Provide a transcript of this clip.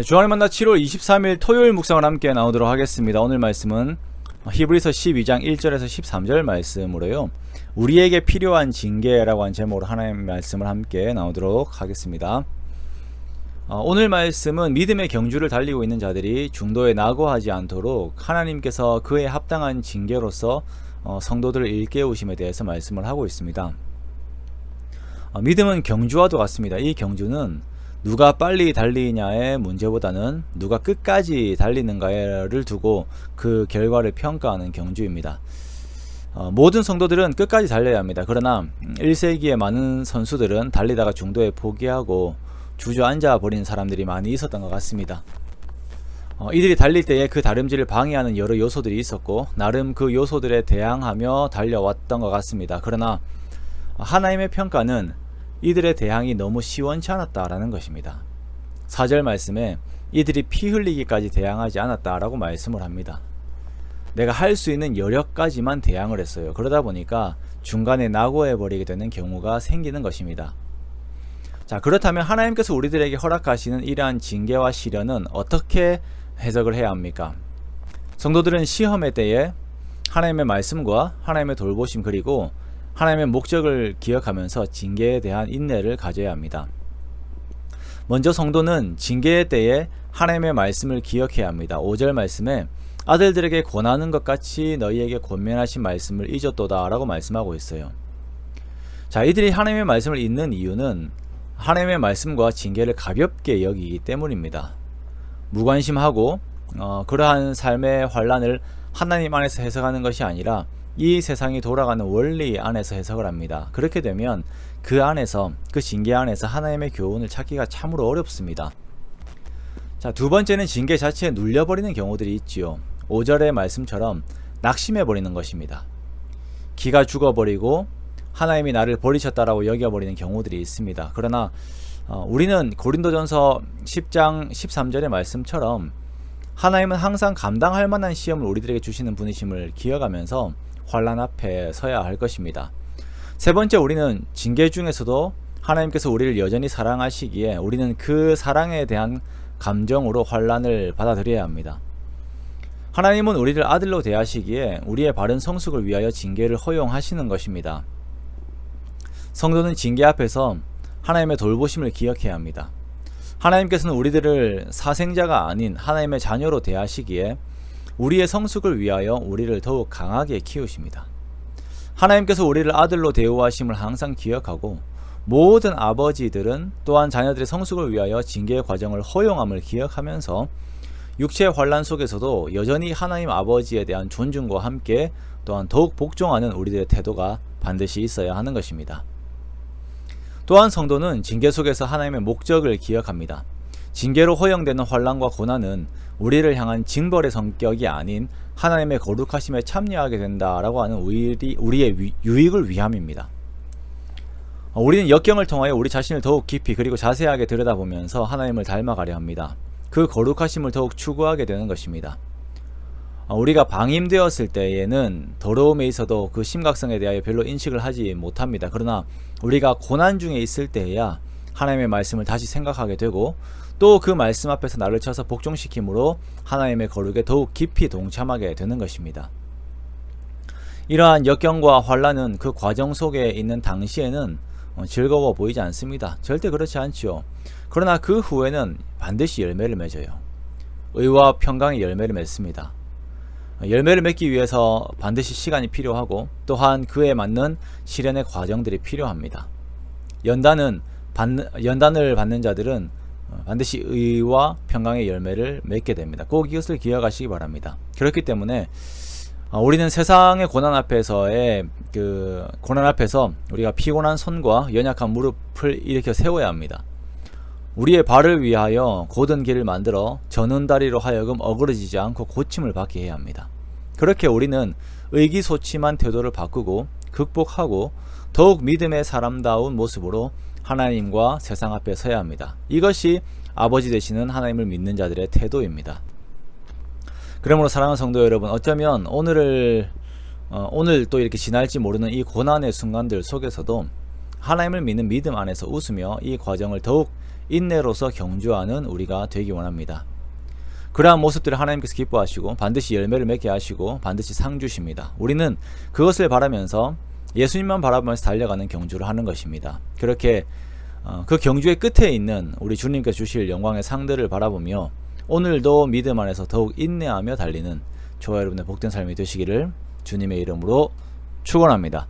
주안의 만나 7월 23일 토요일 묵상을 함께 나오도록 하겠습니다. 오늘 말씀은 히브리서 12장 1절에서 13절 말씀으로요, 우리에게 필요한 징계라고 한 제목으로 하나님의 말씀을 함께 나오도록 하겠습니다. 오늘 말씀은 믿음의 경주를 달리고 있는 자들이 중도에 낙오하지 않도록 하나님께서 그에 합당한 징계로서 성도들을 일깨우심에 대해서 말씀을 하고 있습니다. 믿음은 경주와도 같습니다. 이 경주는 누가 빨리 달리냐의 문제보다는 누가 끝까지 달리는가를 두고 그 결과를 평가하는 경주입니다. 모든 성도들은 끝까지 달려야 합니다. 그러나 1세기의 많은 선수들은 달리다가 중도에 포기하고 주저앉아 버린 사람들이 많이 있었던 것 같습니다. 이들이 달릴 때에 그 다름질을 방해하는 여러 요소들이 있었고 나름 그 요소들에 대항하며 달려왔던 것 같습니다. 그러나 하나님의 평가는 이들의 대항이 너무 시원치 않았다라는 것입니다. 4절 말씀에 이들이 피 흘리기까지 대항하지 않았다라고 말씀을 합니다. 내가 할 수 있는 여력까지만 대항을 했어요. 그러다 보니까 중간에 낙오해버리게 되는 경우가 생기는 것입니다. 자, 그렇다면 하나님께서 우리들에게 허락하시는 이러한 징계와 시련은 어떻게 해석을 해야 합니까? 성도들은 시험의 때에 하나님의 말씀과 하나님의 돌보심 그리고 하나님의 목적을 기억하면서 징계에 대한 인내를 가져야 합니다. 먼저 성도는 징계의 때에 하나님의 말씀을 기억해야 합니다. 5절 말씀에 아들들에게 권하는 것 같이 너희에게 권면하신 말씀을 잊었도다 라고 말씀하고 있어요. 자, 이들이 하나님의 말씀을 잊는 이유는 하나님의 말씀과 징계를 가볍게 여기기 때문입니다. 무관심하고 그러한 삶의 환란을 하나님 안에서 해석하는 것이 아니라 이 세상이 돌아가는 원리 안에서 해석을 합니다. 그렇게 되면 그 안에서, 그 징계 안에서 하나님의 교훈을 찾기가 참으로 어렵습니다. 자, 두 번째는 징계 자체에 눌려버리는 경우들이 있지요. 5절의 말씀처럼 낙심해버리는 것입니다. 기가 죽어버리고 하나님이 나를 버리셨다라고 여겨버리는 경우들이 있습니다. 그러나 우리는 고린도전서 10장 13절의 말씀처럼 하나님은 항상 감당할 만한 시험을 우리들에게 주시는 분이심을 기억하면서 환난 앞에 서야 할 것입니다. 세 번째, 우리는 징계 중에서도 하나님께서 우리를 여전히 사랑하시기에 우리는 그 사랑에 대한 감정으로 환난을 받아들여야 합니다. 하나님은 우리를 아들로 대하시기에 우리의 바른 성숙을 위하여 징계를 허용하시는 것입니다. 성도는 징계 앞에서 하나님의 돌보심을 기억해야 합니다. 하나님께서는 우리들을 사생자가 아닌 하나님의 자녀로 대하시기에 우리의 성숙을 위하여 우리를 더욱 강하게 키우십니다. 하나님께서 우리를 아들로 대우하심을 항상 기억하고 모든 아버지들은 또한 자녀들의 성숙을 위하여 징계의 과정을 허용함을 기억하면서 육체의 환난 속에서도 여전히 하나님 아버지에 대한 존중과 함께 또한 더욱 복종하는 우리들의 태도가 반드시 있어야 하는 것입니다. 또한 성도는 징계 속에서 하나님의 목적을 기억합니다. 징계로 허용되는 환난과 고난은 우리를 향한 징벌의 성격이 아닌 하나님의 거룩하심에 참여하게 된다라고 하는 우리의 유익을 위함입니다. 우리는 역경을 통하여 우리 자신을 더욱 깊이 그리고 자세하게 들여다보면서 하나님을 닮아가려 합니다. 그 거룩하심을 더욱 추구하게 되는 것입니다. 우리가 방임되었을 때에는 더러움에 있어도 그 심각성에 대하여 별로 인식을 하지 못합니다. 그러나 우리가 고난 중에 있을 때에야 하나님의 말씀을 다시 생각하게 되고 또 그 말씀 앞에서 나를 쳐서 복종시킴으로 하나님의 거룩에 더욱 깊이 동참하게 되는 것입니다. 이러한 역경과 환난은 그 과정 속에 있는 당시에는 즐거워 보이지 않습니다. 절대 그렇지 않죠. 그러나 그 후에는 반드시 열매를 맺어요. 의와 평강의 열매를 맺습니다. 열매를 맺기 위해서 반드시 시간이 필요하고 또한 그에 맞는 시련의 과정들이 필요합니다. 연단을 받는 자들은 반드시 의와 평강의 열매를 맺게 됩니다. 꼭 이것을 기억하시기 바랍니다. 그렇기 때문에 우리는 세상의 고난 앞에서 우리가 피곤한 손과 연약한 무릎을 일으켜 세워야 합니다. 우리의 발을 위하여 곧은 길을 만들어 저는 다리로 하여금 어그러지지 않고 고침을 받게 해야 합니다. 그렇게 우리는 의기소침한 태도를 바꾸고 극복하고 더욱 믿음의 사람다운 모습으로 하나님과 세상 앞에 서야 합니다. 이것이 아버지 되시는 하나님을 믿는 자들의 태도입니다. 그러므로 사랑하는 성도 여러분, 어쩌면 오늘 또 이렇게 지날지 모르는 이 고난의 순간들 속에서도 하나님을 믿는 믿음 안에서 웃으며 이 과정을 더욱 인내로서 경주하는 우리가 되기 원합니다. 그러한 모습들을 하나님께서 기뻐하시고 반드시 열매를 맺게 하시고 반드시 상 주십니다. 우리는 그것을 바라면서 예수님만 바라보면서 달려가는 경주를 하는 것입니다. 그렇게 그 경주의 끝에 있는 우리 주님께서 주실 영광의 상들을 바라보며 오늘도 믿음 안에서 더욱 인내하며 달리는 저와 여러분의 복된 삶이 되시기를 주님의 이름으로 축원합니다.